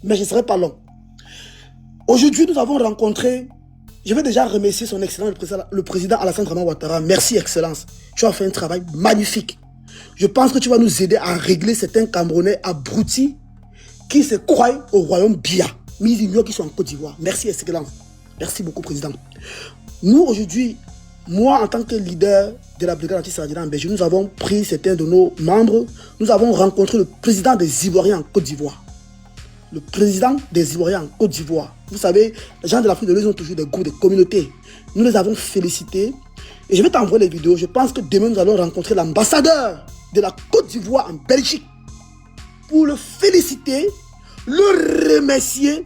Mais je ne serai pas long. Aujourd'hui, nous avons rencontré, je vais déjà remercier son excellence, le président Alassane Draman Ouattara. Merci, Excellence. Tu as fait un travail magnifique. Je pense que tu vas nous aider à régler certains Camerounais abrutis qui se croient au royaume Biya. Mais ils ignorent qu'ils sont en Côte d'Ivoire. Merci, Excellence. Merci beaucoup, président. Nous, aujourd'hui, moi, en tant que leader de la brigade anti-Saradina en Belgique, nous avons pris certains de nos membres. Nous avons rencontré le président des Ivoiriens en Côte d'Ivoire. Le président des Ivoiriens en Côte d'Ivoire. Vous savez, les gens de l'Afrique de l'Ouest ont toujours des groupes, des communautés. Nous les avons félicités. Et je vais t'envoyer les vidéos. Je pense que demain, nous allons rencontrer l'ambassadeur de la Côte d'Ivoire en Belgique pour le féliciter, le remercier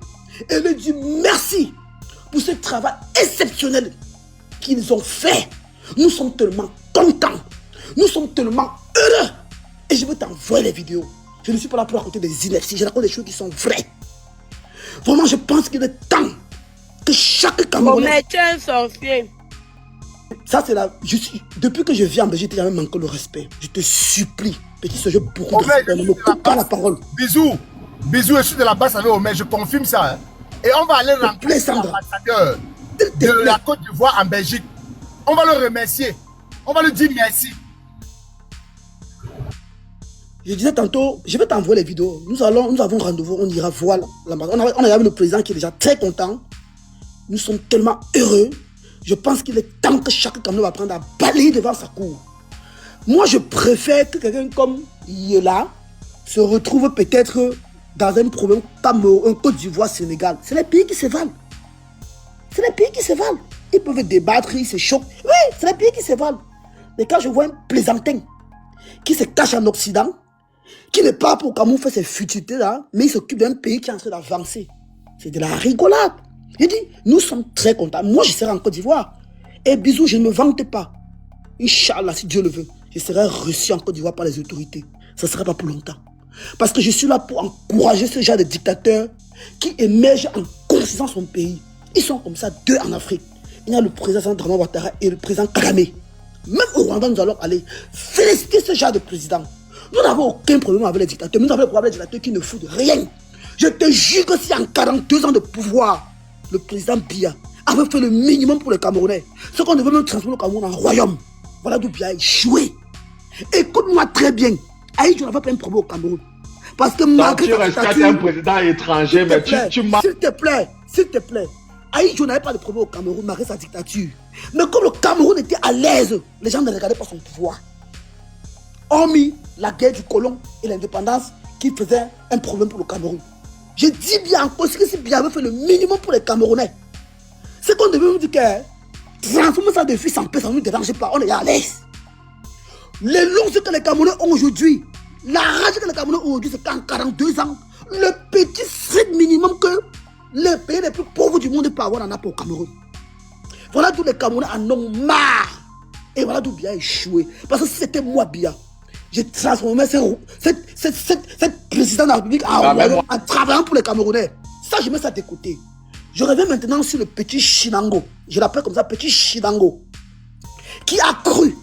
et lui dire merci pour ce travail exceptionnel qu'ils ont fait. Nous sommes tellement contents. Nous sommes tellement heureux. Et je vais t'envoyer les vidéos. Je ne suis pas là pour raconter des inepties. Je raconte des choses qui sont vraies. Vraiment, je pense qu'il est temps que chaque Camerounais... Tu es un sorcier. Ça, c'est la... Depuis que je viens en Belgique, il y a même encore le respect. Je te supplie, petit Serge, beaucoup de respect. Ne me coupe pas la parole. Bisous. Bisous, je suis de la base avec Omer. Je confirme ça. Hein. Et on va aller rencontrer l'ambassadeur de la Côte d'Ivoire en Belgique. On va le remercier. On va lui dire merci. Je disais tantôt, je vais t'envoyer les vidéos. Nous avons rendez-vous, on ira voir l'ambassadeur. On a vu le président qui est déjà très content. Nous sommes tellement heureux. Je pense qu'il est temps que chaque Camerounais va apprendre à balayer devant sa cour. Moi, je préfère que quelqu'un comme Yela se retrouve peut-être dans un problème comme un Côte d'Ivoire, Sénégal. C'est les pays qui se valent. C'est les pays qui se valent. Ils peuvent débattre, ils se choquent. Oui, c'est les pays qui se valent. Mais quand je vois un plaisantin qui se cache en Occident, qui n'est pas pour Cameroun faire ses futilités là, mais il s'occupe d'un pays qui est en train d'avancer. C'est de la rigolade. Je dis, nous sommes très contents. Moi, je serai en Côte d'Ivoire. Et bisous, je ne me vante pas. Inch'Allah, si Dieu le veut, je serai reçu en Côte d'Ivoire par les autorités. Ça ne sera pas pour longtemps. Parce que je suis là pour encourager ce genre de dictateurs qui émergent en construisant son pays. Ils sont comme ça, deux en Afrique. Il y a le président Draman Ouattara et le président Kagame. Même au Rwanda, nous allons aller féliciter ce genre de président. Nous n'avons aucun problème avec les dictateurs. Nous avons le problème avec les dictateurs qui ne foutent rien. Je te jure que si en 42 ans de pouvoir, le président Biya avait fait le minimum pour les Camerounais, ce qu'on devait même transformer le Cameroun en royaume. Voilà d'où Biya a échoué. Écoute-moi très bien. Aïe, on n'avait pas un problème au Cameroun. Parce que malgré tu respectes un président étranger, mais tu m'as... S'il te plaît. Aïe, on n'avait pas de problème au Cameroun malgré sa dictature. Mais comme le Cameroun était à l'aise, les gens ne regardaient pas son pouvoir. Hormis la guerre du colon et l'indépendance qui faisait un problème pour le Cameroun. Je dis bien encore que si Biya avait fait le minimum pour les Camerounais, c'est qu'on devait nous dire que transformer ça de fils en paix, ça ne nous dérange pas, on est à l'aise. Les longues que les Camerounais ont aujourd'hui, la rage que les Camerounais ont aujourd'hui, c'est qu'en 42 ans, le petit strict minimum que les pays les plus pauvres du monde peuvent avoir, on en a pas au Cameroun. Voilà d'où les Camerounais en ont marre. Et voilà d'où Biya a échoué. Parce que si c'était moi, Biya, j'ai transformé cette président de la République en travaillant pour les Camerounais. Ça, je mets ça de côté. Je reviens maintenant sur le petit Chinango. Je l'appelle comme ça, petit Chinango. Qui a cru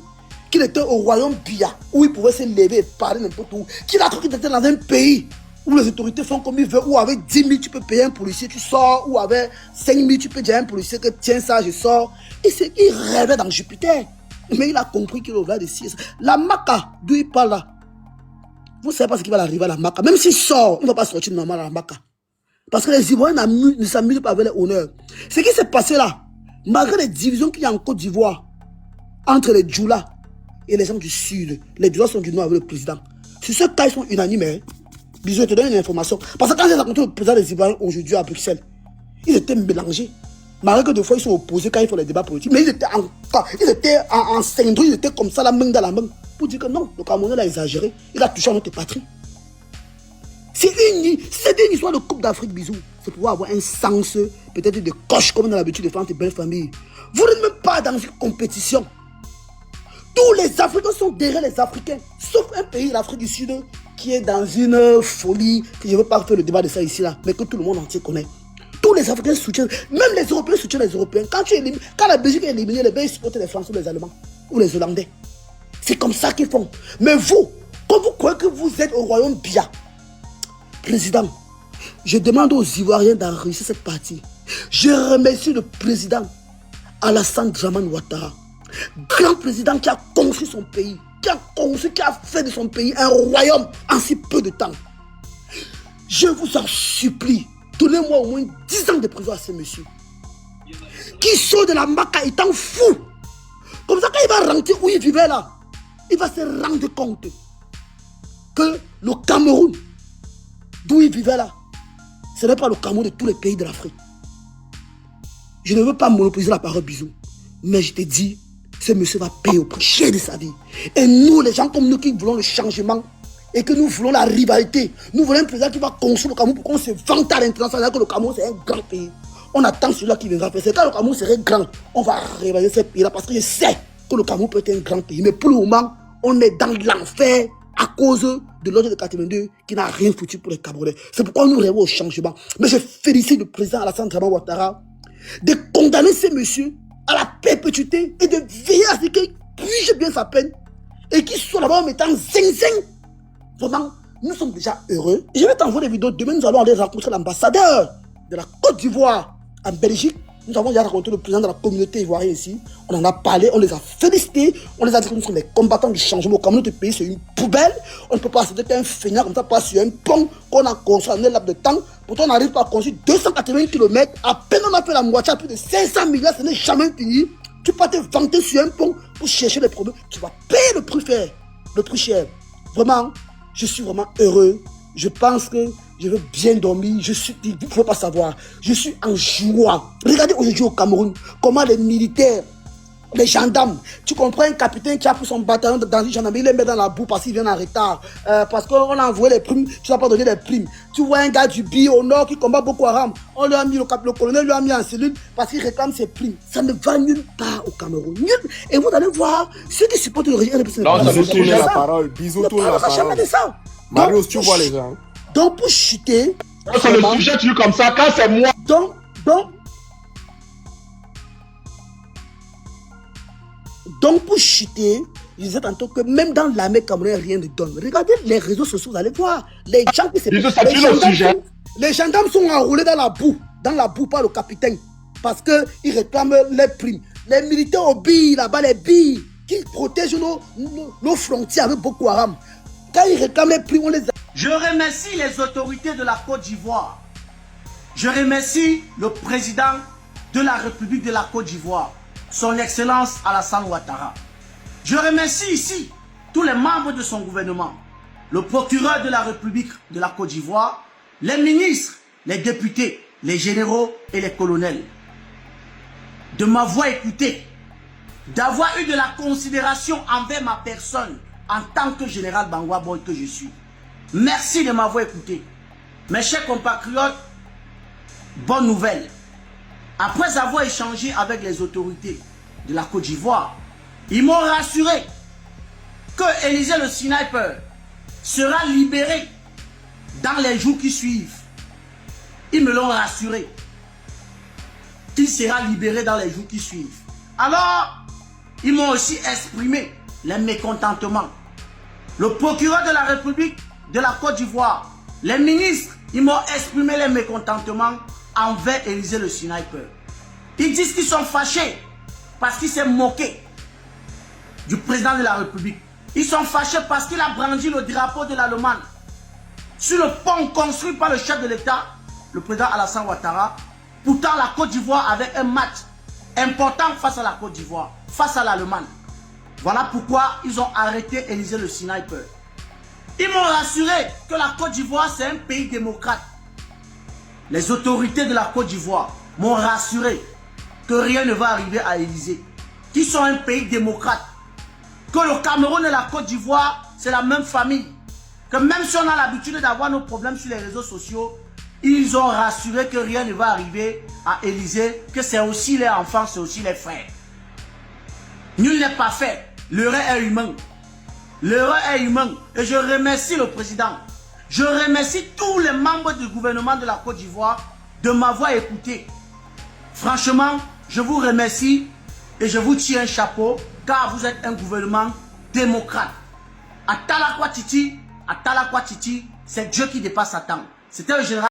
qu'il était au royaume Biya, où il pouvait se lever et parler n'importe où. Qui a cru qu'il était dans un pays où les autorités font comme ils veulent, où avec 10 000 tu peux payer un policier, tu sors, ou avec 5 000 tu peux dire à un policier que tiens ça, je sors. Et il rêvait dans Jupiter. Mais il a compris qu'il aurait de cieux. La Maka, d'où il parle là, vous ne savez pas ce qui va arriver à la Maka. Même s'il sort, il ne va pas sortir normalement à la Maka. Parce que les Ivoiriens ne s'amusent pas avec les honneurs. Ce qui s'est passé là, malgré les divisions qu'il y a en Côte d'Ivoire, entre les Djoula et les gens du Sud, les Djoula sont du Nord avec le président. Sur ce cas, ils sont unanimes. Hein. Bisous, je te donne une information. Parce que quand j'ai rencontré le président des Ivoiriens aujourd'hui à Bruxelles, ils étaient mélangés. Malgré que des fois ils sont opposés quand ils font les débats politiques, mais ils étaient en syndrome, ils étaient comme ça, la main dans la main, pour dire que non, le Cameroun a exagéré, il a touché à notre patrie. C'est une histoire de Coupe d'Afrique, bisous. C'est pouvoir avoir un sens, peut-être de coche, comme on a l'habitude de faire entre belles familles. Vous n'êtes même pas dans une compétition. Tous les Africains sont derrière les Africains, sauf un pays, l'Afrique du Sud, qui est dans une folie, que je ne veux pas faire le débat de ça ici, là, mais que tout le monde entier connaît. Tous les Africains soutiennent, même les Européens soutiennent les Européens. Quand la Belgique est éliminée, les Belges supportent les Français ou les Allemands ou les Hollandais. C'est comme ça qu'ils font. Mais vous, quand vous croyez que vous êtes au royaume Biya, président, Je demande aux Ivoiriens d'enregistrer cette partie. Je remercie le président Alassane Dramane Ouattara, grand président qui a construit son pays, qui a fait de son pays un royaume en si peu de temps. Je vous en supplie, donnez-moi au moins 10 ans de prison à ce monsieur qui sort de la Maka étant fou. Comme ça, quand il va rentrer où il vivait là, il va se rendre compte que le Cameroun, d'où il vivait là, ce n'est pas le Cameroun de tous les pays de l'Afrique. Je ne veux pas monopoliser la parole, Bisou, mais je te dis, ce monsieur va payer au prix cher de sa vie. Et nous, les gens comme nous qui voulons le changement et que nous voulons la rivalité, nous voulons un président qui va construire le Cameroun pour qu'on se vante à l'international que le Cameroun c'est un grand pays. On attend celui-là qui viendra faire. C'est quand le Cameroun serait grand, on va réveiller ce pays-là parce que je sais que le Cameroun peut être un grand pays. Mais pour le moment, on est dans l'enfer à cause de l'ordre de 82 qui n'a rien foutu pour les Camerounais. C'est pourquoi nous rêvons au changement. Mais je félicite le président Alassane Dramane Ouattara de condamner ces messieurs à la perpétuité et de veiller à ce qu'ils puissent bien sa peine et qu'ils soient là-bas en mettant zing-zing. Vraiment, nous sommes déjà heureux. Je vais t'envoyer des vidéos. Demain, nous allons aller rencontrer l'ambassadeur de la Côte d'Ivoire en Belgique. Nous avons déjà rencontré le président de la communauté ivoirienne ici. On en a parlé, on les a félicités. On les a dit que nous sommes les combattants du changement. Comme notre pays, c'est une poubelle. On ne peut pas accepter qu'un feignant comme ça passe sur un pont qu'on a construit en un laps de temps. Pourtant, on n'arrive pas à construire 280 km. À peine on a fait la moitié à plus de 500 milliards. Ce n'est jamais fini. Tu peux te vanter sur un pont pour chercher les problèmes. Tu vas payer le prix cher. Le prix cher. Vraiment, je suis vraiment heureux. Je pense que je veux bien dormir. Il ne faut pas savoir. Je suis en joie. Regardez aujourd'hui au Cameroun, comment les militaires, les gendarmes, tu comprends un capitaine qui a pris son bataillon dans une gendarmerie, il les met dans la boue parce qu'il vient en retard. Parce qu'on a envoyé les primes, tu n'as pas donné les primes. Tu vois un gars du BI au nord qui combat Boko Haram, on lui a mis le colonel lui a mis en cellule parce qu'il réclame ses primes. Ça ne va nulle part au Cameroun. Nul. Et vous allez voir, ceux qui supportent le régime, Bisous tourne la parole. Bisous tourne la parole. Marius, tu vois les gens. Donc pour chuter. C'est le sujet, tu comme ça, quand c'est moi. Donc pour chuter, je disais tantôt que même dans l'armée camerounaise, rien ne donne. Regardez les réseaux sociaux, vous allez voir. Les gens qui se les gendarmes sont enroulés dans la boue par le capitaine. Parce qu'ils réclament les primes. Les militaires obéissent là-bas, les billes qui protègent nos frontières avec Boko Haram. Quand ils réclament les primes, on les a. Je remercie les autorités de la Côte d'Ivoire. Je remercie le président de la République de la Côte d'Ivoire, son Excellence Alassane Ouattara. Je remercie ici tous les membres de son gouvernement, le procureur de la République de la Côte d'Ivoire, les ministres, les députés, les généraux et les colonels, de m'avoir écouté, d'avoir eu de la considération envers ma personne en tant que général Bangwa Boy que je suis. Merci de m'avoir écouté. Mes chers compatriotes, bonne nouvelle. Après avoir échangé avec les autorités de la Côte d'Ivoire, ils m'ont rassuré que Élisée le sniper sera libéré dans les jours qui suivent. Ils me l'ont rassuré qu'il sera libéré dans les jours qui suivent. Alors, ils m'ont aussi exprimé les mécontentements. Le procureur de la République de la Côte d'Ivoire, les ministres, ils m'ont exprimé les mécontentements envers Élisée le sniper. Ils disent qu'ils sont fâchés parce qu'il s'est moqué du président de la République. Ils sont fâchés parce qu'il a brandi le drapeau de l'Allemagne sur le pont construit par le chef de l'État, le président Alassane Ouattara. Pourtant, la Côte d'Ivoire avait un match important face à la Côte d'Ivoire, face à l'Allemagne. Voilà pourquoi ils ont arrêté Élisée le sniper. Ils m'ont rassuré que la Côte d'Ivoire, c'est un pays démocrate. Les autorités de la Côte d'Ivoire m'ont rassuré que rien ne va arriver à Élysée, qu'ils sont un pays démocrate, que le Cameroun et la Côte d'Ivoire, c'est la même famille, que même si on a l'habitude d'avoir nos problèmes sur les réseaux sociaux, ils ont rassuré que rien ne va arriver à Élysée, que c'est aussi les enfants, c'est aussi les frères. Nul n'est pas fait, l'erreur est humain. L'erreur est humaine et je remercie le président. Je remercie tous les membres du gouvernement de la Côte d'Ivoire de m'avoir écouté. Franchement, je vous remercie et je vous tire un chapeau car vous êtes un gouvernement démocrate. Atalakwa Titi, c'est Dieu qui dépasse Satan. C'était le général.